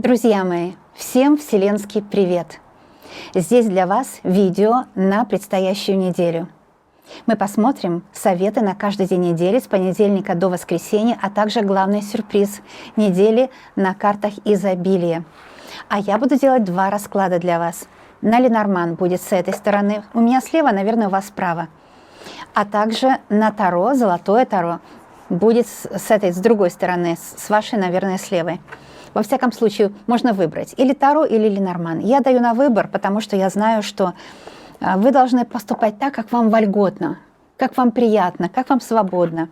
Друзья мои, всем вселенский привет! Здесь для вас видео на предстоящую неделю. Мы посмотрим советы на каждый день недели с понедельника до воскресенья, а также главный сюрприз недели на картах изобилия. А я буду делать два расклада для вас. На Ленорман будет с этой стороны, у меня слева, наверное, у вас справа. А также на Таро, золотое Таро, будет с другой стороны, с вашей, наверное, с левой. Во всяком случае, можно выбрать или Таро, или Ленорман. Я даю на выбор, потому что я знаю, что вы должны поступать так, как вам вольготно, как вам приятно, как вам свободно.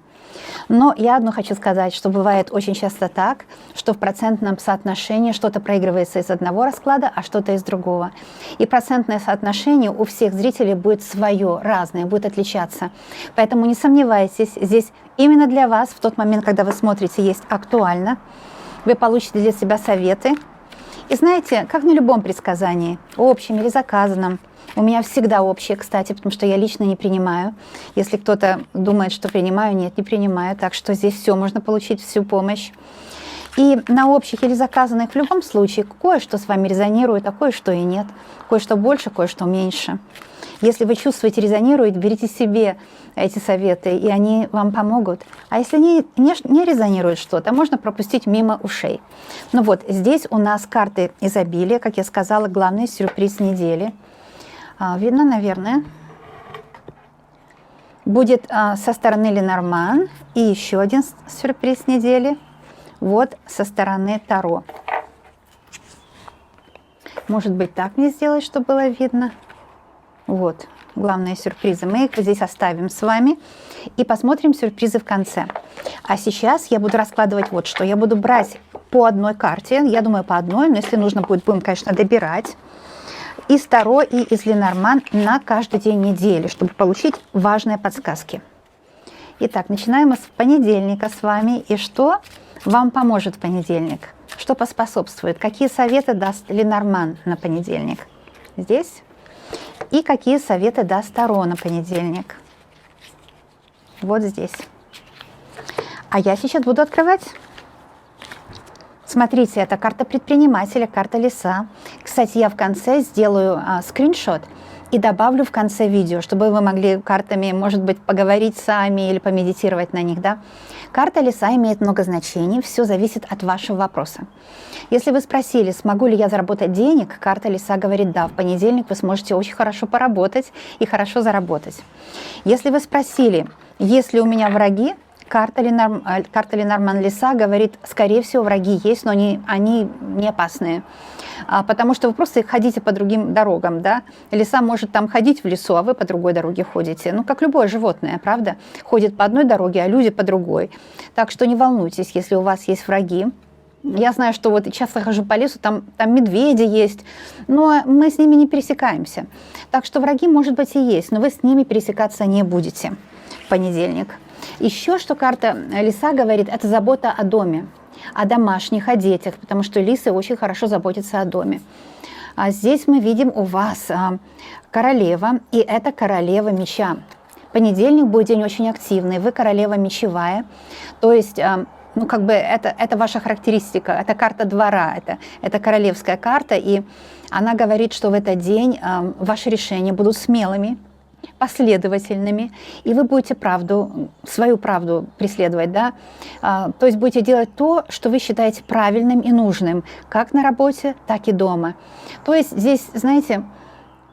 Но я одно хочу сказать, что бывает очень часто так, что в процентном соотношении что-то проигрывается из одного расклада, а что-то из другого. И процентное соотношение у всех зрителей будет свое, разное, будет отличаться. Поэтому не сомневайтесь, здесь именно для вас в тот момент, когда вы смотрите, есть актуально. Вы получите для себя советы. И знаете, как на любом предсказании, общем или заказанном, у меня всегда общее, кстати, потому что я лично не принимаю. Если кто-то думает, что принимаю, нет, не принимаю. Так что здесь все можно получить, всю помощь. И на общих или заказанных в любом случае кое-что с вами резонирует, а кое-что и нет. Кое-что больше, кое-что меньше. Если вы чувствуете, резонирует, берите себе эти советы, и они вам помогут. А если не резонирует что-то, можно пропустить мимо ушей. Ну вот, здесь у нас карты изобилия, как я сказала, главный сюрприз недели. Видно, наверное. Будет со стороны Ленорман и еще один сюрприз недели. Вот со стороны Таро. Может быть, так мне сделать, чтобы было видно. Вот, главные сюрпризы. Мы их здесь оставим с вами и посмотрим сюрпризы в конце. А сейчас я буду раскладывать вот что. Я буду брать по одной карте, я думаю, по одной, но если нужно будет, будем, конечно, добирать. Из Таро и из Ленорман на каждый день недели, чтобы получить важные подсказки. Итак, начинаем мы с понедельника с вами. И что вам поможет в понедельник? Что поспособствует? Какие советы даст Ленорман на понедельник? Здесь. И какие советы даст Таро на понедельник? Вот здесь. А я сейчас буду открывать. Смотрите, это карта предпринимателя, карта лиса. Кстати, я в конце сделаю скриншот и добавлю в конце видео, чтобы вы могли картами, может быть, поговорить сами или помедитировать на них, да? Карта лиса имеет много значений, все зависит от вашего вопроса. Если вы спросили, смогу ли я заработать денег, карта лиса говорит, да, в понедельник вы сможете очень хорошо поработать и хорошо заработать. Если вы спросили, есть ли у меня враги, карта Ленорман лиса говорит, скорее всего, враги есть, но они не опасные. Потому что вы просто ходите по другим дорогам, да? Лиса может там ходить в лесу, а вы по другой дороге ходите. Ну, как любое животное, правда? Ходит по одной дороге, а люди по другой. Так что не волнуйтесь, если у вас есть враги. Я знаю, что вот часто хожу по лесу, там медведи есть, но мы с ними не пересекаемся. Так что враги, может быть, и есть, но вы с ними пересекаться не будете в понедельник. Еще что карта лиса говорит, это забота о доме, о домашних, о детях, потому что лисы очень хорошо заботятся о доме. А здесь мы видим у вас королева, и это королева меча. Понедельник будет день очень активный, вы королева мечевая, то есть, ну, как бы это ваша характеристика, это карта двора, это королевская карта, и она говорит, что в этот день ваши решения будут смелыми, последовательными, и вы будете свою правду преследовать, да? То есть будете делать то, что вы считаете правильным и нужным, как на работе, так и дома. То есть здесь, знаете,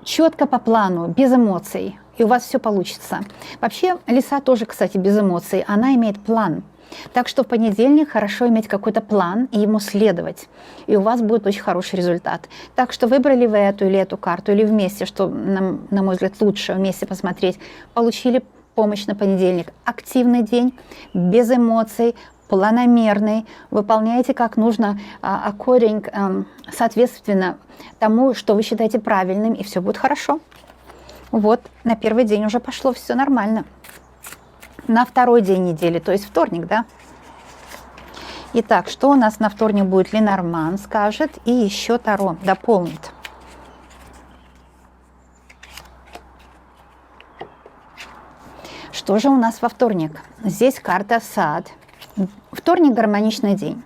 четко по плану, без эмоций, и у вас все получится. Вообще, лиса тоже, кстати, без эмоций, она имеет план. Так что в понедельник хорошо иметь какой-то план и ему следовать. И у вас будет очень хороший результат. Так что выбрали вы эту или эту карту, или вместе, что, на мой взгляд, лучше вместе посмотреть, получили помощь на понедельник. Активный день, без эмоций, планомерный, выполняете как нужно, соответственно тому, что вы считаете правильным, и все будет хорошо. Вот, на первый день уже пошло все нормально. На второй день недели, то есть вторник, да? Итак, что у нас на вторник будет? Ленорман скажет, и еще Таро дополнит. Что же у нас во вторник? Здесь карта сад. Вторник – гармоничный день.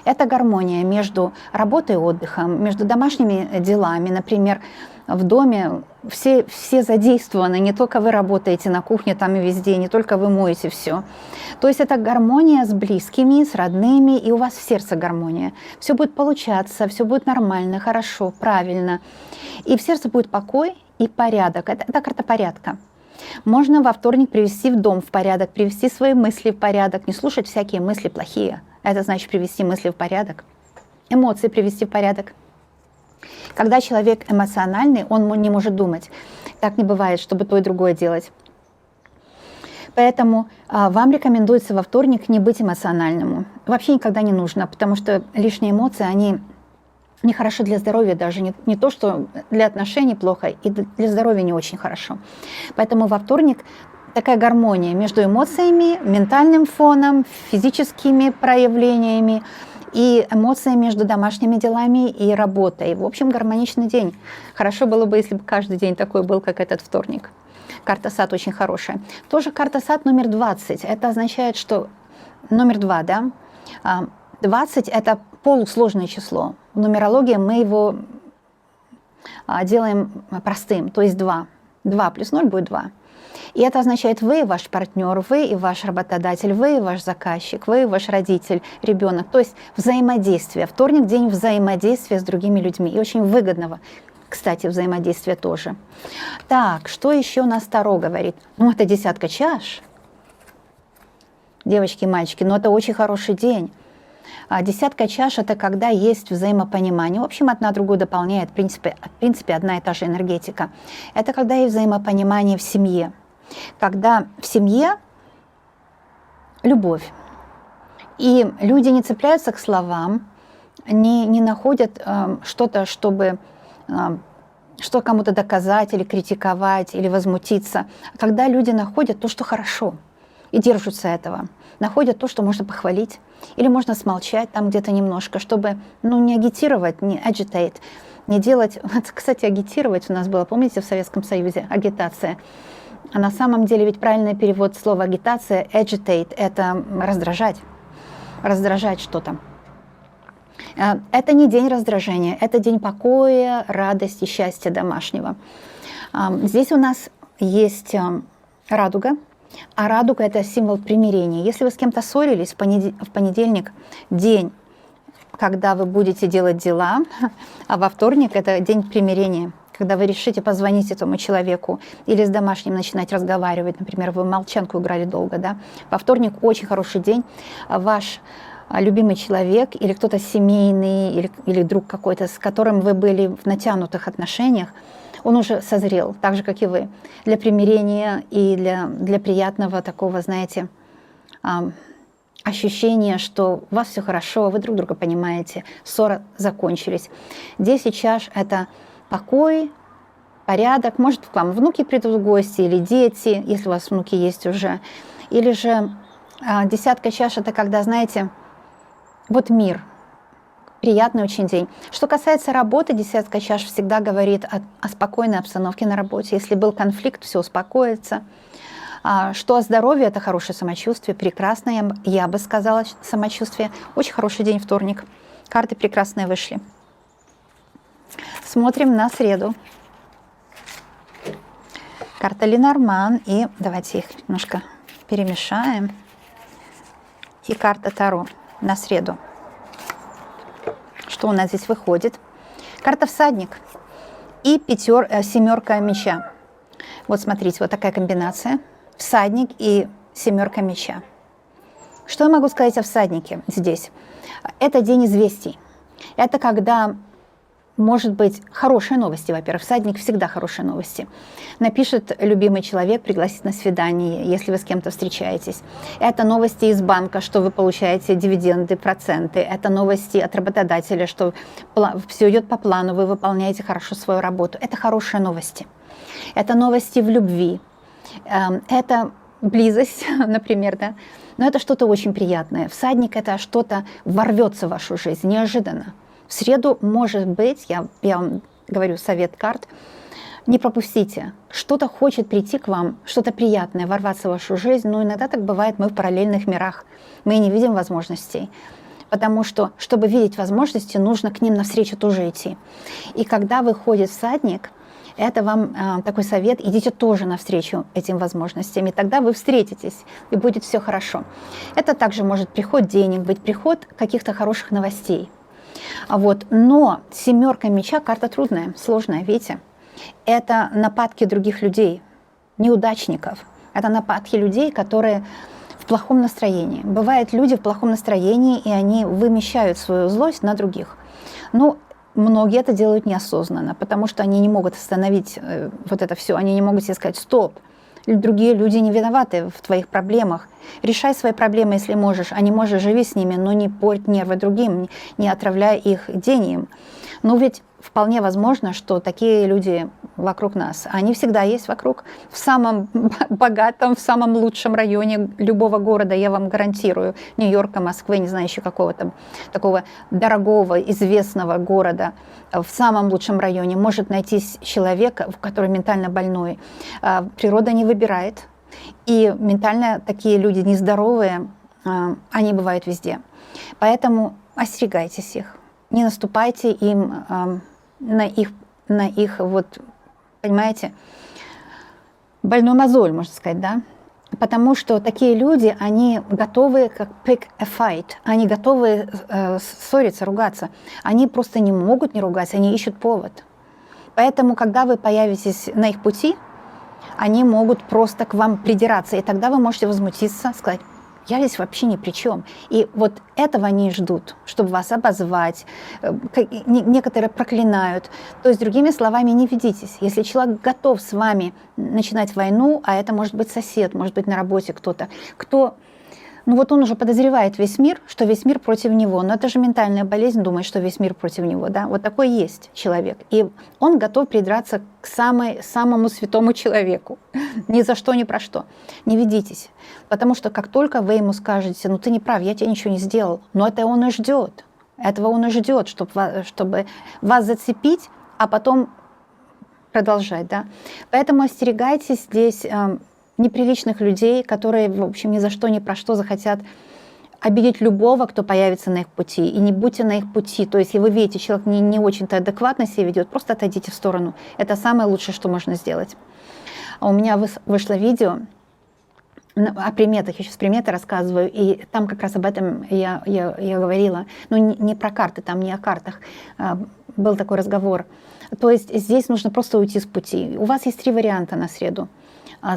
Это гармония между работой и отдыхом, между домашними делами. Например, в доме все задействованы, не только вы работаете на кухне там и везде, не только вы моете все. То есть это гармония с близкими, с родными, и у вас в сердце гармония. Все будет получаться, все будет нормально, хорошо, правильно. И в сердце будет покой и порядок. Это карта порядка. Можно во вторник привести в дом в порядок, привести свои мысли в порядок, не слушать всякие мысли плохие. Это значит привести мысли в порядок. Эмоции привести в порядок. Когда человек эмоциональный, он не может думать. Так не бывает, чтобы то и другое делать. Поэтому вам рекомендуется во вторник не быть эмоциональным. Вообще никогда не нужно, потому что лишние эмоции, они нехорошо для здоровья даже. Не то, что для отношений плохо, и для здоровья не очень хорошо. Поэтому во вторник такая гармония между эмоциями, ментальным фоном, физическими проявлениями и эмоции между домашними делами и работой. В общем, гармоничный день. Хорошо было бы, если бы каждый день такой был, как этот вторник. Карта САД очень хорошая. Тоже карта САД номер 20. Это означает, что номер 2, да? 20 – это полусложное число. В нумерологии мы его делаем простым, то есть 2. 2 плюс 0 будет 2. И это означает вы, ваш партнер, вы и ваш работодатель, вы и ваш заказчик, вы и ваш родитель, ребенок. То есть взаимодействие. Вторник – день взаимодействия с другими людьми. И очень выгодного, кстати, взаимодействия тоже. Так, что еще у нас Таро говорит? Ну, это 10 чаш. Девочки и мальчики, но это очень хороший день. 10 чаш – это когда есть взаимопонимание. В общем, одна другую дополняет, в принципе, одна и та же энергетика. Это когда есть взаимопонимание в семье. Когда в семье любовь. И люди не цепляются к словам, не находят что-то, чтобы что кому-то доказать или критиковать, или возмутиться. Когда люди находят то, что хорошо, и держатся этого. Находят то, что можно похвалить, или можно смолчать там где-то немножко, чтобы не агитировать, не agitate, не делать... Кстати, агитировать у нас было, помните, в Советском Союзе, агитация. А на самом деле ведь правильный перевод слова агитация, agitate, это раздражать, раздражать что-то. Это не день раздражения, это день покоя, радости, счастья домашнего. Здесь у нас есть радуга, а радуга – это символ примирения. Если вы с кем-то ссорились, в понедельник день, когда вы будете делать дела, а во вторник – это день примирения, когда вы решите позвонить этому человеку или с домашним начинать разговаривать, например, вы в молчанку играли долго, да? Во вторник очень хороший день, ваш любимый человек или кто-то семейный, или друг какой-то, с которым вы были в натянутых отношениях, он уже созрел, так же, как и вы, для примирения и для приятного такого, знаете, ощущения, что у вас все хорошо, вы друг друга понимаете, ссоры закончились. 10 чаш – это покой, порядок. Может, к вам внуки придут в гости или дети, если у вас внуки есть уже. Или же 10 чаш – это когда, знаете, вот мир. Приятный очень день. Что касается работы, 10 чаш всегда говорит о спокойной обстановке на работе. Если был конфликт, все успокоится. Что о здоровье, это хорошее самочувствие, прекрасное, я бы сказала, самочувствие. Очень хороший день, вторник. Карты прекрасные вышли. Смотрим на среду. Карта Ленорман. И давайте их немножко перемешаем. И карта Таро на среду. Что у нас здесь выходит? Карта Всадник и семерка меча. Вот смотрите, вот такая комбинация. Всадник и семерка меча. Что я могу сказать о всаднике здесь? Это день известий. Это когда, может быть, хорошие новости, во-первых. Всадник всегда хорошие новости. Напишет любимый человек, пригласит на свидание, если вы с кем-то встречаетесь. Это новости из банка, что вы получаете дивиденды, проценты. Это новости от работодателя, что все идет по плану, вы выполняете хорошо свою работу. Это хорошие новости. Это новости в любви. Это близость, например, да. Но это что-то очень приятное. Всадник – это что-то ворвется в вашу жизнь неожиданно. В среду, может быть, я вам говорю совет карт, не пропустите. Что-то хочет прийти к вам, что-то приятное, ворваться в вашу жизнь. Но иногда так бывает, мы в параллельных мирах. Мы не видим возможностей. Потому что, чтобы видеть возможности, нужно к ним навстречу тоже идти. И когда выходит всадник, это вам такой совет, идите тоже навстречу этим возможностям, и тогда вы встретитесь, и будет все хорошо. Это также может приход денег быть, приход каких-то хороших новостей. Но 7 меча, карта трудная, сложная, видите? Это нападки других людей, неудачников. Это нападки людей, которые в плохом настроении. Бывают люди в плохом настроении, и они вымещают свою злость на других. Многие это делают неосознанно, потому что они не могут остановить вот это все. Они не могут себе сказать «стоп». Другие люди не виноваты в твоих проблемах. Решай свои проблемы, если можешь. А не можешь, живи с ними, но не порть нервы другим, не отравляй их деньги. Но ведь вполне возможно, что такие люди вокруг нас, они всегда есть вокруг, в самом богатом, в самом лучшем районе любого города, я вам гарантирую, Нью-Йорка, Москвы, не знаю, еще какого-то такого дорогого, известного города, в самом лучшем районе может найтись человек, который ментально больной. Природа не выбирает, и ментально такие люди нездоровые, они бывают везде. Поэтому остерегайтесь их, не наступайте им на их вот, понимаете, больной мозоль, можно сказать, да? Потому что такие люди, они готовы как pick a fight, они готовы ссориться, ругаться. Они просто не могут не ругаться, они ищут повод. Поэтому, когда вы появитесь на их пути, они могут просто к вам придираться, и тогда вы можете возмутиться, сказать: я здесь вообще ни при чем. И вот этого они ждут, чтобы вас обозвать. Некоторые проклинают. То есть, другими словами, не ведитесь. Если человек готов с вами начинать войну, а это может быть сосед, может быть на работе кто-то, он уже подозревает весь мир, что весь мир против него. Но это же ментальная болезнь, думать, что весь мир против него. Да? Вот такой есть человек. И он готов придраться к самому святому человеку. Ни за что, ни про что. Не ведитесь. Потому что как только вы ему скажете: ты не прав, я тебе ничего не сделал, но это он и ждет. Этого он и ждет, чтобы вас зацепить, а потом продолжать. Да? Поэтому остерегайтесь здесь неприличных людей, которые, в общем, ни за что, ни про что захотят обидеть любого, кто появится на их пути. И не будьте на их пути. То есть, если вы видите, человек не очень-то адекватно себя ведет, просто отойдите в сторону. Это самое лучшее, что можно сделать. У меня вышло видео о приметах, я сейчас приметы рассказываю, и там как раз об этом я говорила. Не про карты, там не о картах. Был такой разговор. То есть, здесь нужно просто уйти с пути. У вас есть 3 варианта на среду.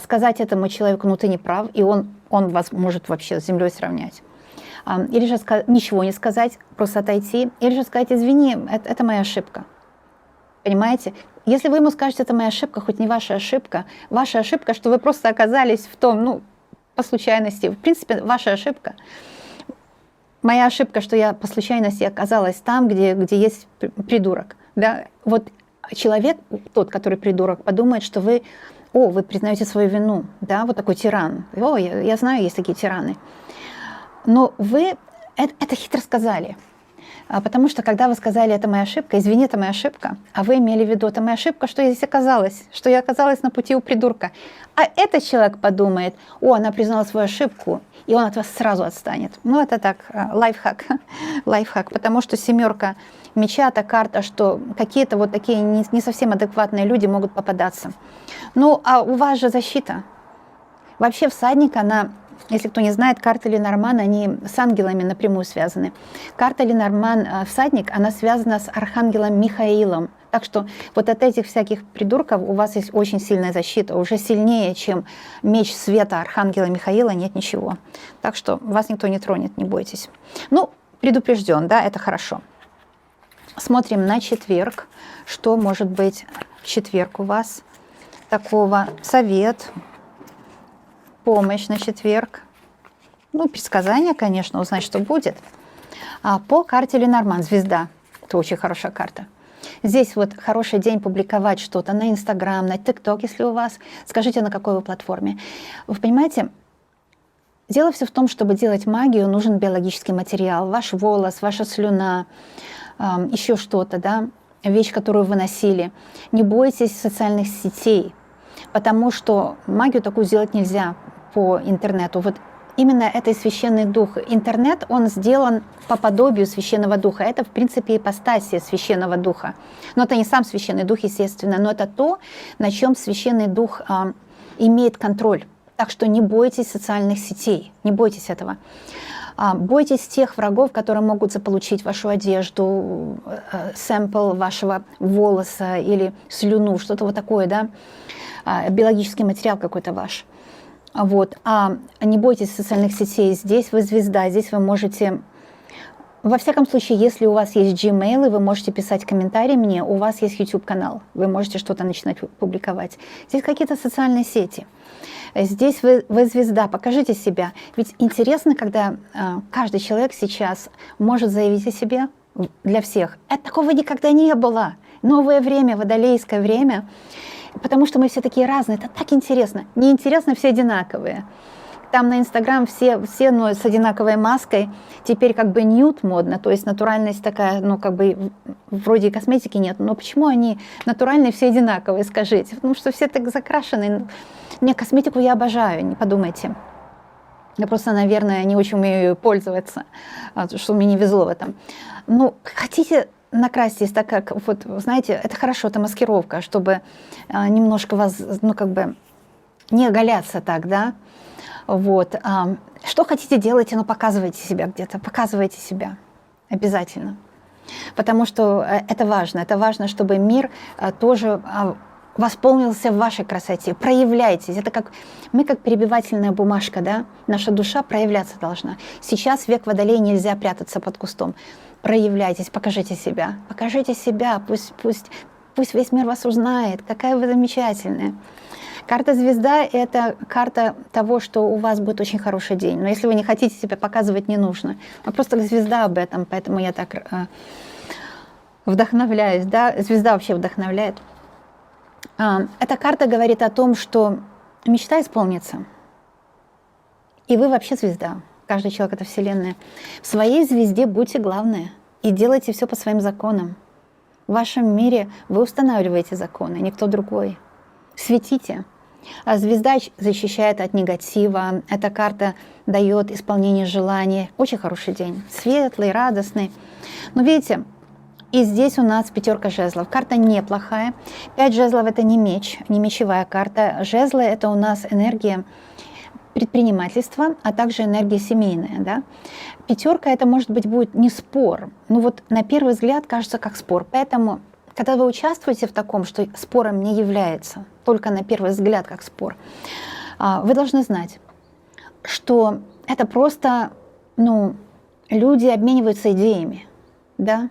Сказать этому человеку: ты не прав, и он вас может вообще с землей сравнять. Или же ничего не сказать, просто отойти. Или же сказать: извини, это моя ошибка. Понимаете? Если вы ему скажете: это моя ошибка, хоть не ваша ошибка, что вы просто оказались в том, по случайности. В принципе, ваша ошибка. Моя ошибка, что я по случайности оказалась там, где есть придурок. Да? Вот человек, тот, который придурок, подумает, что вы признаете свою вину, да, вот такой тиран. Я знаю, есть такие тираны. Но вы это хитро сказали. Потому что, когда вы сказали: это моя ошибка, извини, это моя ошибка, а вы имели в виду: это моя ошибка, что я здесь оказалась, что я оказалась на пути у придурка. А этот человек подумает: она признала свою ошибку, и он от вас сразу отстанет. Это так, лайфхак. Лайфхак, потому что 7 меча – это карта, что какие-то вот такие не совсем адекватные люди могут попадаться. А у вас же защита. Вообще всадник, если кто не знает, карта Ленорман, они с ангелами напрямую связаны. Карта Ленорман, всадник, она связана с архангелом Михаилом. Так что вот от этих всяких придурков у вас есть очень сильная защита. Уже сильнее, чем меч света архангела Михаила, нет ничего. Так что вас никто не тронет, не бойтесь. Предупрежден, да, это хорошо. Смотрим на четверг. Что может быть в четверг у вас такого? Совет, помощь на четверг. Предсказание, конечно, узнать, что будет. По карте Ленорман, звезда. Это очень хорошая карта. Здесь вот хороший день публиковать что-то на Инстаграм, на ТикТок, если у вас. Скажите, на какой вы платформе. Вы понимаете, дело все в том, чтобы делать магию, нужен биологический материал. Ваш волос, ваша слюна, еще что-то, да, вещь, которую вы носили. Не бойтесь социальных сетей, потому что магию такую сделать нельзя по интернету. Вот именно это и священный дух. Интернет, он сделан по подобию священного духа. Это, в принципе, ипостасия священного духа. Но это не сам священный дух, естественно, но это то, на чем священный дух имеет контроль. Так что не бойтесь социальных сетей, не бойтесь этого. Бойтесь тех врагов, которые могут заполучить вашу одежду, сэмпл вашего волоса или слюну, что-то вот такое, да, биологический материал какой-то ваш. Вот. Не бойтесь социальных сетей. Здесь вы звезда, здесь вы можете... Во всяком случае, если у вас есть Gmail, и вы можете писать комментарии мне, у вас есть YouTube-канал, вы можете что-то начинать публиковать. Здесь какие-то социальные сети. Здесь вы звезда, покажите себя. Ведь интересно, когда каждый человек сейчас может заявить о себе для всех. Такого никогда не было. Новое время, водолейское время. Потому что мы все такие разные. Это так интересно. Неинтересно, все одинаковые. Там на Инстаграм все ну, с одинаковой маской. Теперь как бы нюд модно, то есть натуральность такая, ну как бы вроде и косметики нет. Но почему они натуральные все одинаковые, скажите? Потому что все так закрашены. Не, косметику я обожаю, не подумайте. Я просто, наверное, не очень умею ею пользоваться, что мне не везло в этом. Ну, хотите... Накрасьтесь так, как, вот, знаете, это хорошо, это маскировка, чтобы немножко вас, ну, как бы, не оголяться так, да, вот. Что хотите, делайте, но показывайте себя где-то, показывайте себя обязательно, потому что это важно, чтобы мир тоже восполнился в вашей красоте, проявляйтесь, это как, мы как перебивательная бумажка, да, наша душа проявляться должна. Сейчас век Водолея, нельзя прятаться под кустом. Проявляйтесь, покажите себя, пусть весь мир вас узнает, какая вы замечательная. Карта звезда – это карта того, что у вас будет очень хороший день. Но если вы не хотите себя показывать, не нужно. А просто звезда об этом, поэтому я так вдохновляюсь. Да? Звезда вообще вдохновляет. Эта карта говорит о том, что мечта исполнится. И вы вообще звезда. Каждый человек — это Вселенная. В своей звезде будьте главные и делайте все по своим законам. В вашем мире вы устанавливаете законы, никто другой. Светите. Звезда защищает от негатива. Эта карта дает исполнение желаний. Очень хороший день. Светлый, радостный. Но видите, и здесь у нас 5 жезлов. Карта неплохая. 5 жезлов — это не меч, не мечевая карта. Жезлы — это у нас энергия предпринимательства, а также энергия семейная. Да? 5 это, может быть, будет не спор. Ну вот на первый взгляд кажется как спор. Поэтому, когда вы участвуете в таком, что спором не является, только на первый взгляд как спор, вы должны знать, что это просто, ну, люди обмениваются идеями. Да?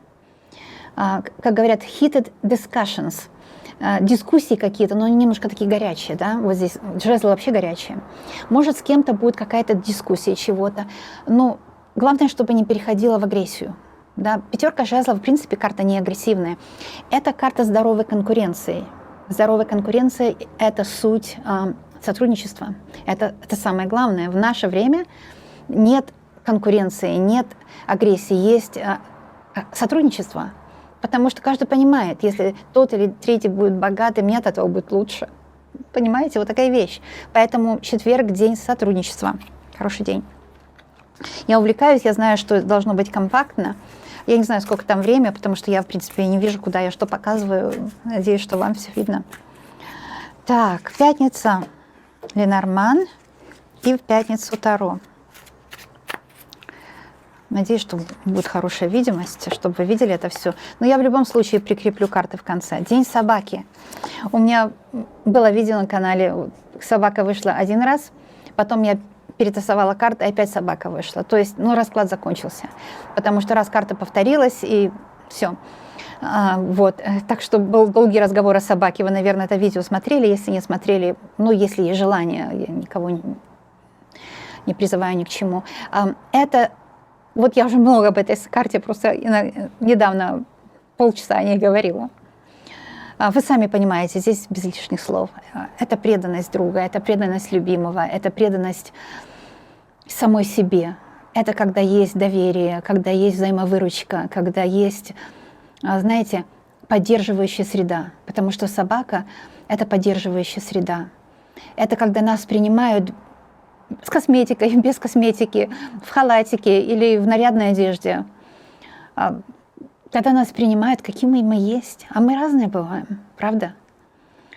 Как говорят, heated discussions. Дискуссии какие-то, но они немножко такие горячие, да, вот здесь жезлы вообще горячие. Может, с кем-то будет какая-то дискуссия чего-то, но главное, чтобы не переходило в агрессию. Да. 5 жезлов, в принципе, карта не агрессивная. Это карта здоровой конкуренции. Здоровая конкуренция – это суть сотрудничества. Это самое главное. В наше время нет конкуренции, нет агрессии, есть сотрудничество. Потому что каждый понимает, если тот или третий будет богатый, мне от этого будет лучше. Понимаете, вот такая вещь. Поэтому четверг – день сотрудничества. Хороший день. Я увлекаюсь, я знаю, что должно быть компактно. Я не знаю, сколько там время, потому что я, в принципе, не вижу, куда я что показываю. Надеюсь, что вам все видно. Так, пятница – Ленорман, и в пятницу Таро. Надеюсь, что будет хорошая видимость, чтобы вы видели это все. Но я в любом случае прикреплю карты в конце. День собаки. У меня было видео на канале, собака вышла один раз, потом я перетасовала карты, и опять собака вышла. То есть, ну, расклад закончился. Потому что раз карта повторилась, и все. Вот. Так что был долгий разговор о собаке. Вы, наверное, это видео смотрели. Если не смотрели, ну, если есть желание, я никого не призываю ни к чему. Это... Вот я уже много об этой карте, просто недавно полчаса о ней говорила. Вы сами понимаете, здесь без лишних слов. Это преданность друга, это преданность любимого, это преданность самой себе. Это когда есть доверие, когда есть взаимовыручка, когда есть, знаете, поддерживающая среда. Потому что собака — это поддерживающая среда. Это когда нас принимают с косметикой, без косметики, в халатике или в нарядной одежде. Когда нас принимают, какими мы есть. А мы разные бываем, правда?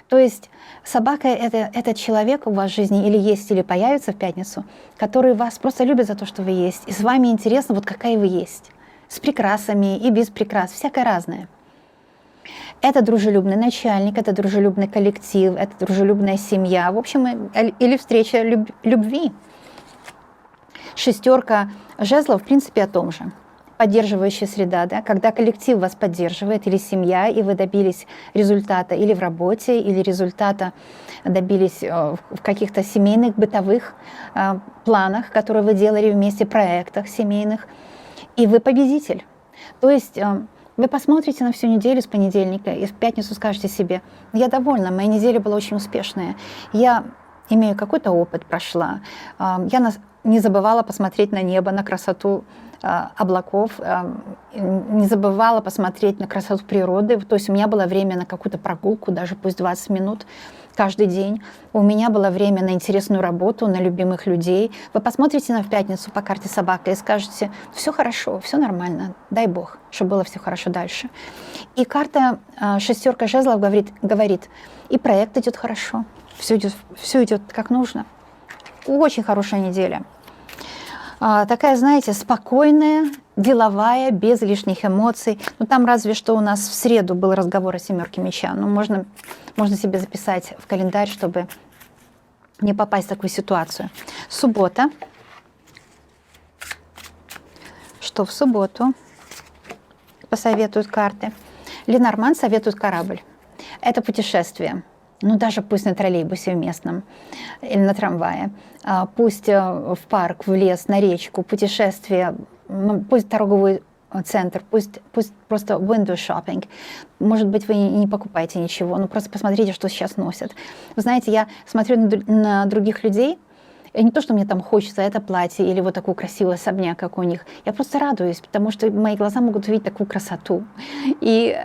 То есть собака — это человек у вас в жизни или есть, или появится в пятницу, который вас просто любит за то, что вы есть. И с вами интересно, вот какая вы есть. С прикрасами и без прикрас, всякое разное. Это дружелюбный начальник, это дружелюбный коллектив, это дружелюбная семья. В общем, или встреча любви. Шестерка жезлов, в принципе, о том же. Поддерживающая среда, да? Когда коллектив вас поддерживает, или семья, и вы добились результата или в работе, или результата добились в каких-то семейных, бытовых планах, которые вы делали вместе, проектах семейных, и вы победитель. То есть вы посмотрите на всю неделю с понедельника и в пятницу скажете себе: я довольна, моя неделя была очень успешная, я имею какой-то опыт, прошла, я не забывала посмотреть на небо, на красоту облаков, не забывала посмотреть на красоту природы. То есть у меня было время на какую-то прогулку, даже пусть 20 минут каждый день. У меня было время на интересную работу, на любимых людей. Вы посмотрите в пятницу по карте собака и скажете: все хорошо, все нормально, дай Бог, чтобы было все хорошо дальше. И карта шестерка жезлов говорит, и проект идет хорошо, все идет как нужно. Очень хорошая неделя. Такая, знаете, спокойная, деловая, без лишних эмоций. Ну, там разве что у нас в среду был разговор о семерке меча. Ну, можно себе записать в календарь, чтобы не попасть в такую ситуацию. Суббота. Что в субботу посоветуют карты? Ленорман советует корабль. Это путешествие. Ну, даже пусть на троллейбусе в местном или на трамвае, пусть в парк, в лес, на речку, путешествие, пусть торговый центр, пусть просто window shopping. Может быть, вы не покупаете ничего, но просто посмотрите, что сейчас носят. Вы знаете, я смотрю на других людей, и не то, что мне там хочется это платье или вот такой красивый особняк, как у них. Я просто радуюсь, потому что мои глаза могут увидеть такую красоту. И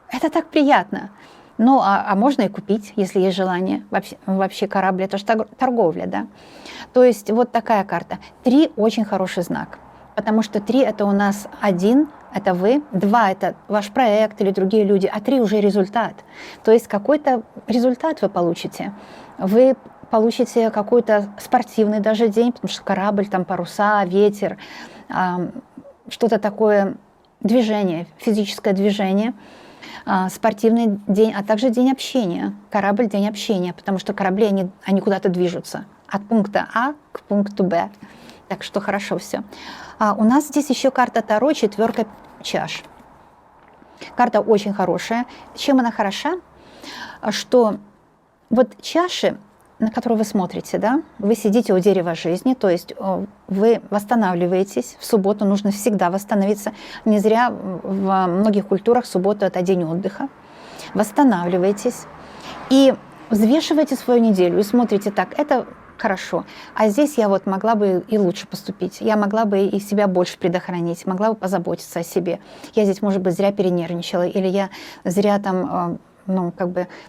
это так приятно. Ну, а можно и купить, если есть желание. Вообще корабль — это же торговля, да? То есть вот такая карта. 3 — очень хороший знак, потому что 3 — это у нас 1 — это вы, 2 — это ваш проект или другие люди, а 3 — уже результат. То есть какой-то результат вы получите. Вы получите какой-то спортивный даже день, потому что корабль, там паруса, ветер, что-то такое, движение, физическое движение. Спортивный день, а также день общения. Корабль — день общения, потому что корабли, они куда-то движутся от пункта А к пункту Б. Так что хорошо все. У нас здесь еще карта Таро, 4 чаш. Карта очень хорошая. Чем она хороша? Что вот чаши, на которую вы смотрите, да, вы сидите у дерева жизни, то есть вы восстанавливаетесь. В субботу нужно всегда восстановиться. Не зря в многих культурах суббота — это день отдыха. Восстанавливаетесь и взвешиваете свою неделю и смотрите: так, это хорошо, а здесь я вот могла бы и лучше поступить, я могла бы и себя больше предохранить, могла бы позаботиться о себе. Я здесь, может быть, зря перенервничала, или я зря там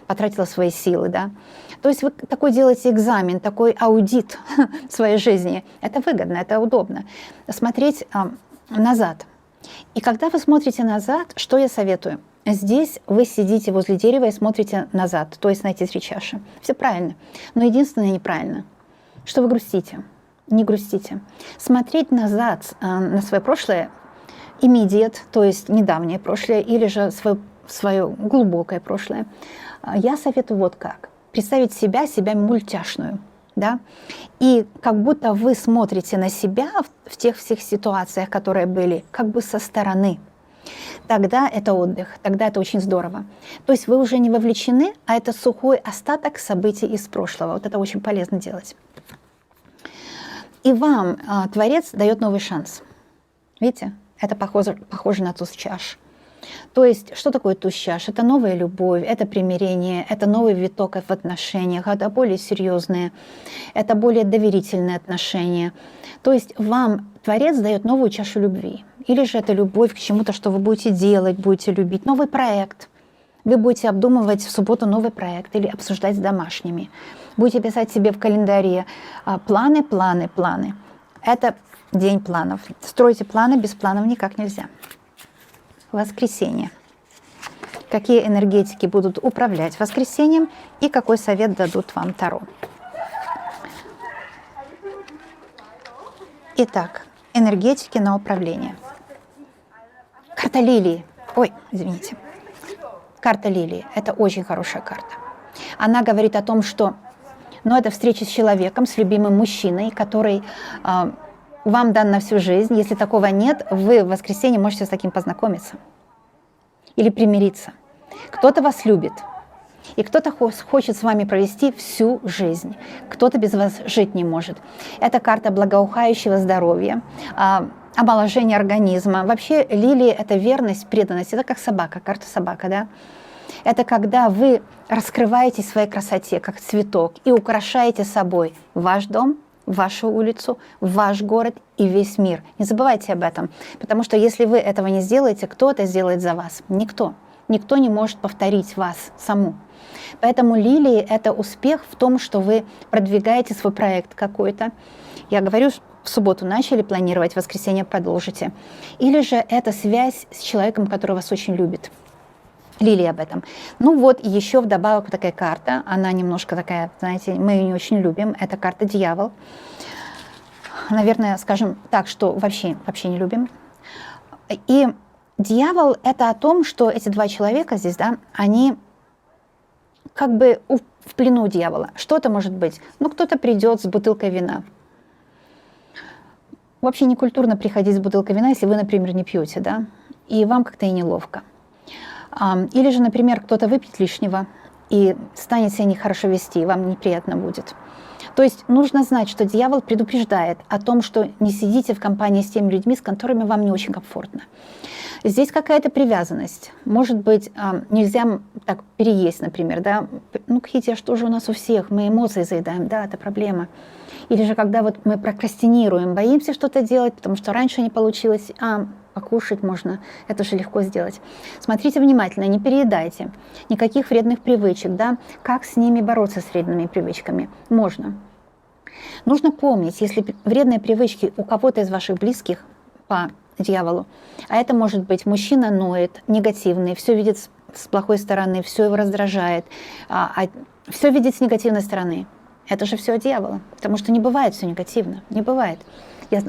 потратила свои силы, да. То есть вы такой делаете экзамен, такой аудит своей жизни. Это выгодно, это удобно. Смотреть назад. И когда вы смотрите назад, что я советую? Здесь вы сидите возле дерева и смотрите назад, то есть на эти 3 чаши. Все правильно. Но единственное неправильно, что вы грустите. Не грустите. Смотреть назад на свое прошлое, immediate, то есть недавнее прошлое, или же свое глубокое прошлое, я советую вот как. Представить себя мультяшную, да, и как будто вы смотрите на себя в тех всех ситуациях, которые были, как бы со стороны. Тогда это отдых, тогда это очень здорово. То есть вы уже не вовлечены, а это сухой остаток событий из прошлого. Вот это очень полезно делать. И вам Творец дает новый шанс. Видите? Это похоже на туз чаш. То есть, что такое туз чаш? Это новая любовь, это примирение, это новый виток в отношениях, это более серьезные, это более доверительные отношения. То есть вам Творец дает новую чашу любви. Или же это любовь к чему-то, что вы будете делать, будете любить, новый проект. Вы будете обдумывать в субботу новый проект или обсуждать с домашними. Будете писать себе в календаре планы, планы, планы. Это день планов. Стройте планы, без планов никак нельзя. Воскресенье. Какие энергетики будут управлять воскресеньем и какой совет дадут вам Таро. Итак, энергетики на управление. Карта лилии. Ой, извините. Карта лилии – это очень хорошая карта. Она говорит о том, что это встреча с человеком, с любимым мужчиной, который вам дан на всю жизнь. Если такого нет, вы в воскресенье можете с таким познакомиться или примириться. Кто-то вас любит, и кто-то хочет с вами провести всю жизнь. Кто-то без вас жить не может. Это карта благоухающего здоровья, омоложение организма. Вообще лилии – это верность, преданность. Это как собака, карта собака, да? Это когда вы раскрываетесь в своей красоте, как цветок, и украшаете собой ваш дом, вашу улицу, ваш город и весь мир. Не забывайте об этом, потому что если вы этого не сделаете, кто это сделает за вас? Никто. Никто не может повторить вас саму. Поэтому лилии – это успех в том, что вы продвигаете свой проект какой-то. Я говорю, в субботу начали планировать, в воскресенье продолжите. Или же это связь с человеком, который вас очень любит. Лилии об этом. И еще вдобавок такая карта, она немножко такая, знаете, мы ее не очень любим, это карта дьявол. Наверное, скажем так, что вообще не любим. И дьявол – это о том, что эти два человека здесь, да, они как бы в плену дьявола. Что это может быть? Кто-то придет с бутылкой вина. Вообще некультурно приходить с бутылкой вина, если вы, например, не пьете, да, и вам как-то и неловко. Или же, например, кто-то выпьет лишнего и станет себя нехорошо вести, и вам неприятно будет. То есть нужно знать, что дьявол предупреждает о том, что не сидите в компании с теми людьми, с которыми вам не очень комфортно. Здесь какая-то привязанность. Может быть, нельзя так переесть, например, да? Какие-то, что же у нас у всех, мы эмоции заедаем, да, это проблема. Или же когда мы прокрастинируем, боимся что-то делать, потому что раньше не получилось, покушать можно, это же легко сделать. Смотрите внимательно, не переедайте, никаких вредных привычек, да, как с ними бороться, с вредными привычками? Можно. Нужно помнить, если вредные привычки у кого-то из ваших близких по дьяволу, а это может быть мужчина ноет, негативный, все видит с плохой стороны, все его раздражает, все видит с негативной стороны. Это же все дьявола, потому что не бывает все негативно, не бывает.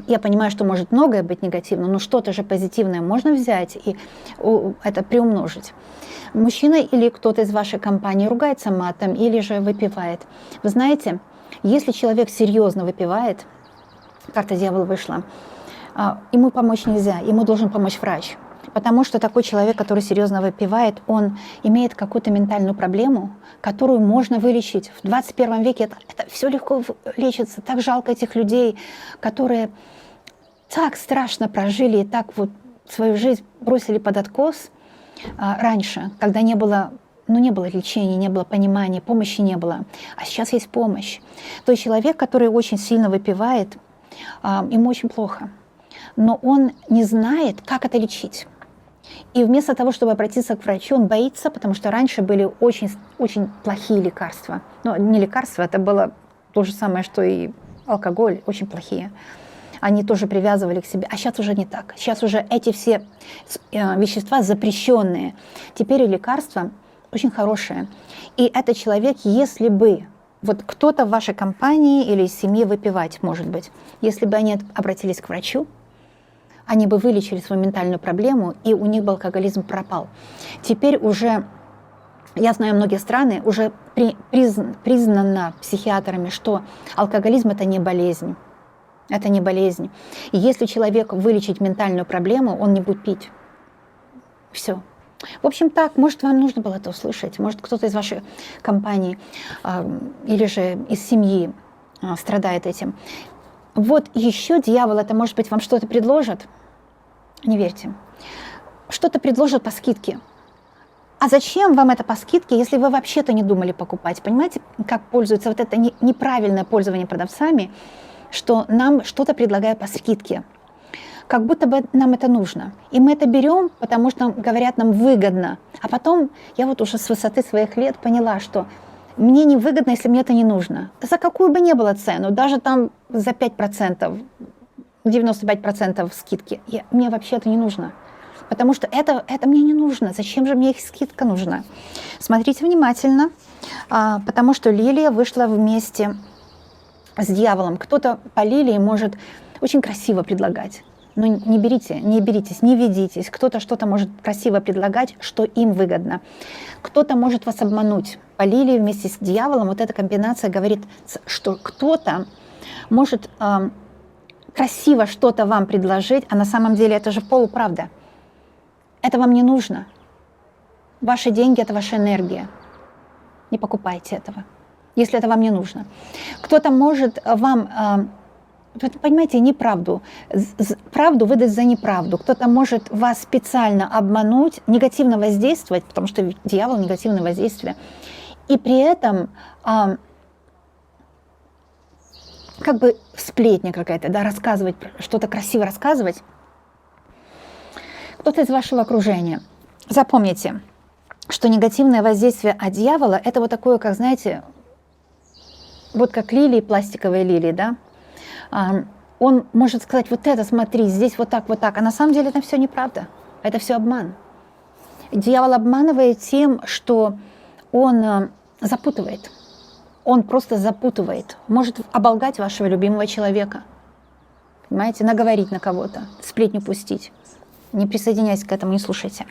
Я понимаю, что может многое быть негативно, но что-то же позитивное можно взять и это приумножить. Мужчина или кто-то из вашей компании ругается матом или же выпивает. Вы знаете, если человек серьезно выпивает, карта дьявола вышла, ему помочь нельзя, ему должен помочь врач. Потому что такой человек, который серьезно выпивает, он имеет какую-то ментальную проблему, которую можно вылечить. В 21 веке это все легко лечится. Так жалко этих людей, которые так страшно прожили и так свою жизнь бросили под откос раньше, когда не было лечения, не было понимания, помощи не было. А сейчас есть помощь. То есть человек, который очень сильно выпивает, ему очень плохо. Но он не знает, как это лечить. И вместо того, чтобы обратиться к врачу, он боится, потому что раньше были очень, очень плохие лекарства. Не лекарства, это было то же самое, что и алкоголь, очень плохие. Они тоже привязывали к себе. А сейчас уже не так. Сейчас уже эти все вещества запрещенные. Теперь и лекарства очень хорошие. И этот человек, если бы кто-то в вашей компании или из семьи выпивать, может быть, если бы они обратились к врачу, они бы вылечили свою ментальную проблему, и у них бы алкоголизм пропал. Теперь уже, я знаю многие страны, уже признано психиатрами, что алкоголизм – это не болезнь. Это не болезнь. И если человек вылечить ментальную проблему, он не будет пить. Все. В общем, так, может, вам нужно было это услышать, может, кто-то из вашей компании или же из семьи страдает этим. Еще дьявол, это, может быть, вам что-то предложит. Не верьте. Что-то предложит по скидке. А зачем вам это по скидке, если вы вообще-то не думали покупать? Понимаете, как пользуется это неправильное пользование продавцами, что нам что-то предлагают по скидке. как будто бы нам это нужно. И мы это берем, потому что говорят нам выгодно. А потом я вот уже с высоты своих лет поняла, что мне невыгодно, если мне это не нужно. За какую бы ни было цену, даже там за 5%, 95% скидки, мне вообще это не нужно. Потому что это мне не нужно. Зачем же мне их скидка нужна? Смотрите внимательно, потому что лилия вышла вместе с дьяволом. Кто-то по лилии может очень красиво предлагать. Но не беритесь, не ведитесь. Кто-то что-то может красиво предлагать, что им выгодно. Кто-то может вас обмануть. По лилии вместе с дьяволом вот эта комбинация говорит, что кто-то может красиво что-то вам предложить, а на самом деле это же полуправда. Это вам не нужно. Ваши деньги – это ваша энергия. Не покупайте этого, если это вам не нужно. Кто-то может вам... Вы понимаете, неправду. Правду выдать за неправду. Кто-то может вас специально обмануть, негативно воздействовать, потому что дьявол – негативное воздействие. И при этом как бы сплетня какая-то, да, рассказывать, что-то красиво рассказывать. Кто-то из вашего окружения. Запомните, что негативное воздействие от дьявола – это вот такое, как, знаете, вот как лилии, пластиковые лилии, да? Он может сказать, вот это, смотри, здесь вот так, а на самом деле это все неправда, это все обман. Дьявол обманывает тем, что он запутывает, он просто запутывает, может оболгать вашего любимого человека, понимаете, наговорить на кого-то, сплетню пустить. Не присоединяйтесь к этому, не слушайте.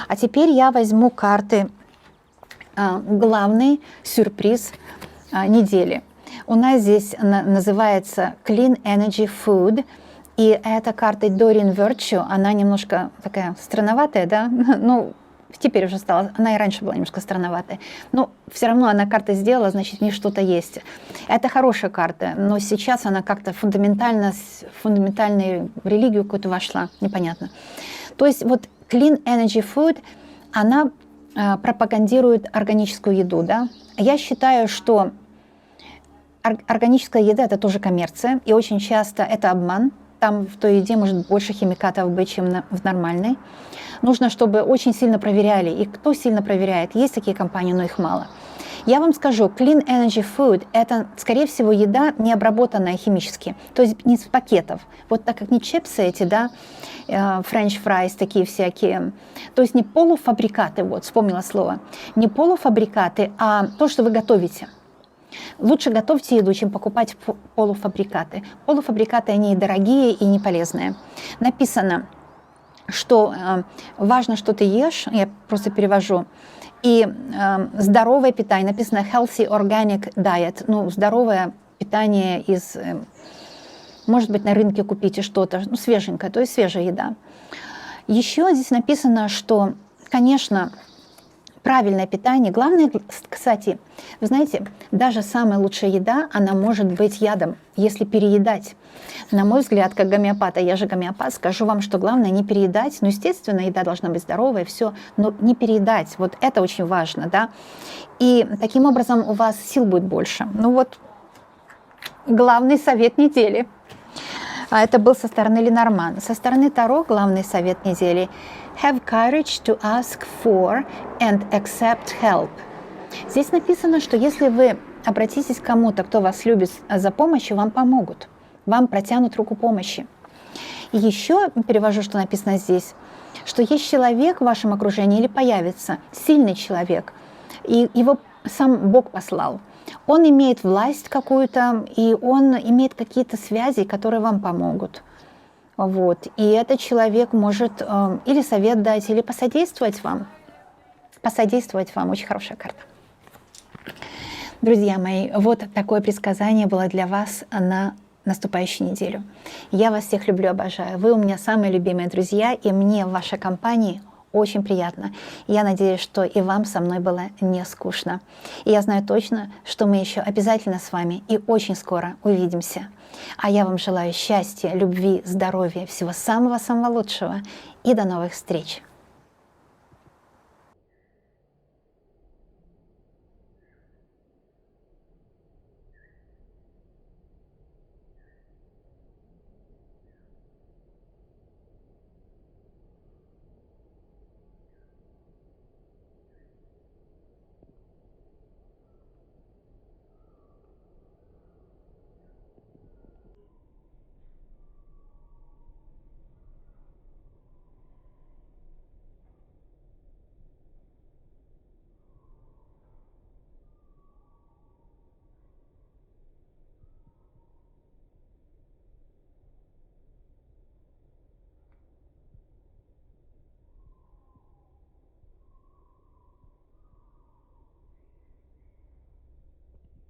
А теперь я возьму карты главный сюрприз недели. У нас здесь называется Clean Energy Food, и эта карта Doreen Virtue, она немножко такая странноватая, да, ну, теперь уже стала, она и раньше была немножко странноватая, но все равно она карта сделала, значит, в ней что-то есть. Это хорошая карта, но сейчас она как-то фундаментальную в религию какую-то вошла, непонятно. То есть вот Clean Energy Food, она пропагандирует органическую еду, да. Я считаю, что органическая еда – это тоже коммерция, и очень часто это обман. Там в той еде может больше химикатов быть, чем в нормальной. Нужно, чтобы очень сильно проверяли. И кто сильно проверяет? Есть такие компании, но их мало. Я вам скажу, Clean Energy Food – это, скорее всего, еда, не обработанная химически, то есть не из пакетов. Вот так как не чипсы эти, да, French fries такие всякие, то есть не полуфабрикаты, вот, вспомнила слово, не полуфабрикаты, а то, что вы готовите. Лучше готовьте еду, чем покупать полуфабрикаты. Полуфабрикаты, они и дорогие, и не полезные. Написано, что важно, что ты ешь, я просто перевожу, и здоровое питание, написано healthy organic diet, ну, здоровое питание из, может быть, на рынке купите что-то, ну, свеженькое, то есть свежая еда. Еще здесь написано, что, конечно, правильное питание. Главное, кстати, вы знаете, даже самая лучшая еда, она может быть ядом, если переедать. На мой взгляд, как гомеопат, а я же гомеопат, скажу вам, что главное не переедать. Ну, естественно, еда должна быть здоровая, все, но не переедать. Вот это очень важно, да. И таким образом у вас сил будет больше. Ну вот, главный совет недели. А это был со стороны Ленорман. Со стороны Таро главный совет недели – have courage to ask for and accept help. Здесь написано, что если вы обратитесь к кому-то, кто вас любит, за помощью, вам помогут, вам протянут руку помощи. И еще перевожу, что написано здесь, что есть человек в вашем окружении или появится сильный человек, и его сам Бог послал. Он имеет власть какую-то, и он имеет какие-то связи, которые вам помогут. Вот. И этот человек может или совет дать, или посодействовать вам. Посодействовать вам. Очень хорошая карта. Друзья мои, вот такое предсказание было для вас на наступающую неделю. Я вас всех люблю, обожаю. Вы у меня самые любимые друзья, и мне в вашей компании очень приятно. Я надеюсь, что и вам со мной было не скучно. И я знаю точно, что мы еще обязательно с вами и очень скоро увидимся. А я вам желаю счастья, любви, здоровья, всего самого-самого лучшего. И до новых встреч!